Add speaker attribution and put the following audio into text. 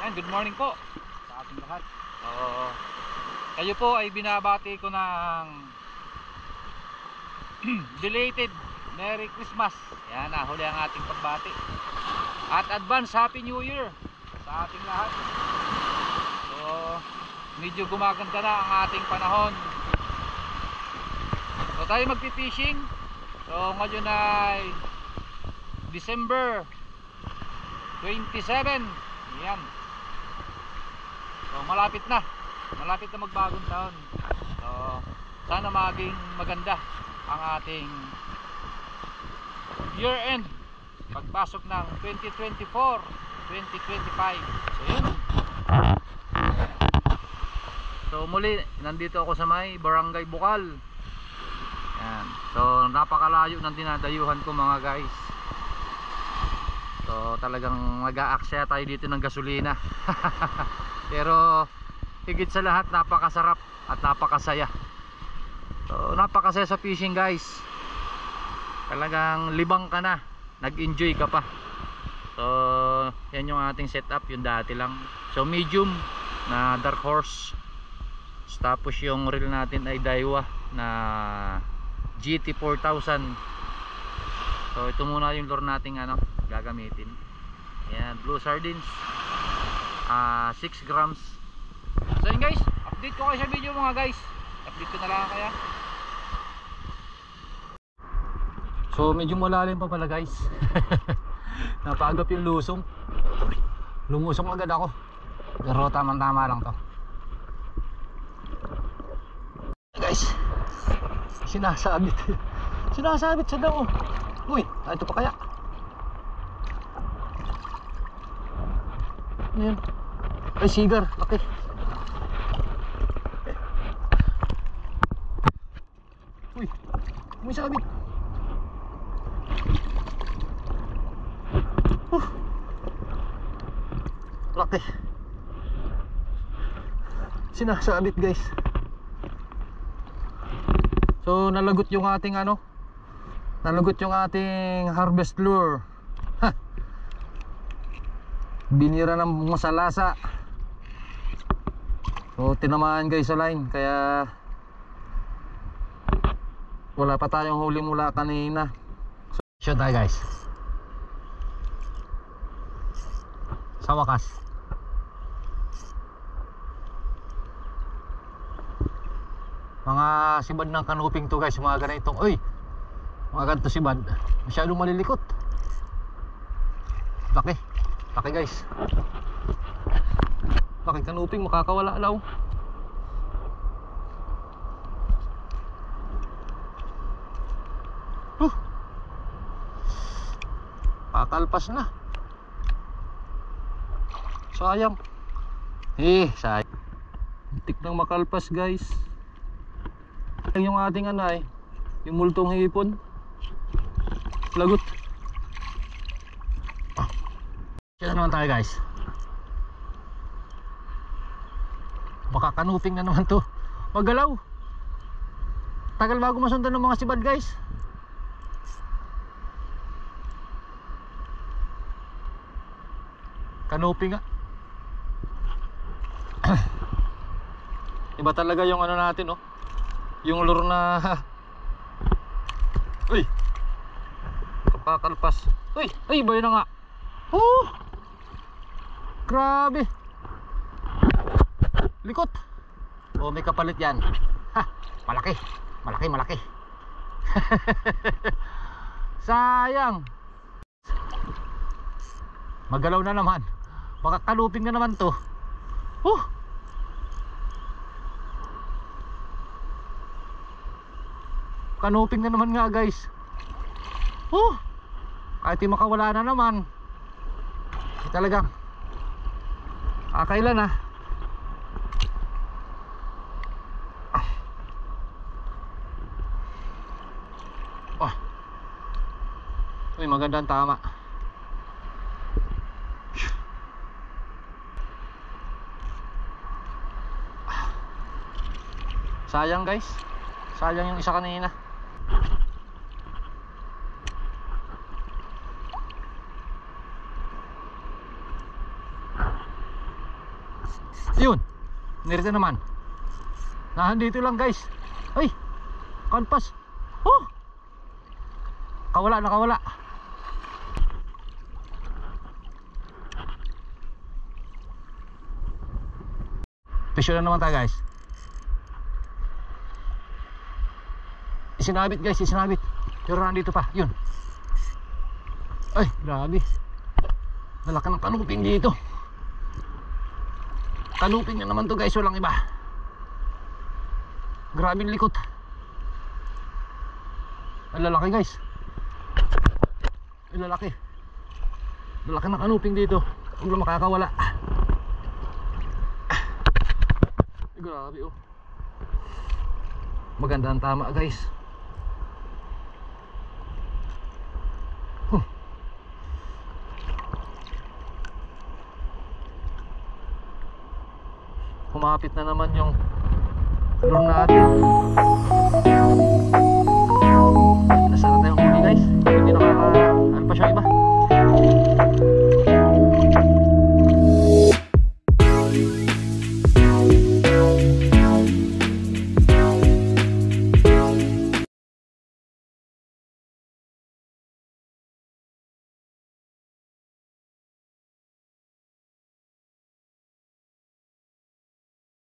Speaker 1: And good morning po sa ating lahat. Kayo po ay binabati ko ng belated Merry Christmas. Yan na, huli ang ating pagbati. At advance Happy New Year sa ating lahat. So, medyo gumaganda na ang ating panahon. So, tayo magpipishing. So, ngayon ay December 27. Yan. So, malapit na magbagong taon. So, sana maging maganda ang ating year end pagpasok ng 2024 2025. So yun. So muli nandito ako sa may Barangay Bukal. Yan. So napakalayo ng dinadayuhan ko mga guys. So talagang mag-aaksaya tayo dito ng gasolina. Pero higit sa lahat napakasarap at napakasaya. So napakasaya sa fishing guys. Talagang libang ka na, nag-enjoy ka pa. So yan yung ating setup, yung dati lang. So medium na Dark Horse. Tapos yung reel natin ay Daiwa na GT 4000. So ito muna yung lure nating gagamitin. Ayan, blue sardines, 6 grams. So yun guys, update ko kayo sa video mga guys. Update ko na lang kaya. So medyo malalim pa pala guys. Napagap yung lusong. Lumusong agad ako. Pero tamang-tama lang to. Guys, sinasabit sa damo. Uy, ito pa kaya. Ayan. Ay, sigar, laki. Uy, may sabit. Laki. Sinasabit guys. So nalagot yung ating nalagot yung ating harvest lure. Binira ng masalasa. So tinamaan guys sa line. Kaya wala pa tayong huli mula kanina. So shoot tayo guys. Sa wakas mga sibad ng kanuping to guys. Mga ganitong mga ganito sibad masyadong malilikot. Laki guys. Laki kanuping, makakawala alaw. Pakalpas na. Sayang. Sayang. Tik nang makalpas guys. Yung ating yung multong hipon. Lagot. Kaya naman tayo guys. Baka kanuping na naman to. Magalaw. Tagal bago masundan ng mga sibad guys. Kanuping nga. Iba talaga yung natin yung lure na uy, kapakalpas. Uy, bayo na nga. Grabe. Likot. May kapalit yan. Malaki. Sayang. Magalaw na naman. Baka kanuping na naman to. Kanuping na naman nga guys. Kahit makawala na naman. Talagang kailan Uy, magandang tama. Sayang guys. Sayang yung isa kanina. Nirito naman. Dito lang guys. Ay, kanpas. Oh, nakawala. Pisyo na naman tayo guys. Isinabit guys, isinabit. Pero nandito pa, yun. Ay, grabe. Nalaki ng kanuping dito. Kanuping na naman to guys, walang iba. Grabe yung likot. Ang lalaki guys. Ang lalaki. Lalaki ng kanuping dito. Huwag lang makakawala. Grabe oh. Maganda ang tama guys. Humapit na naman yung drone natin.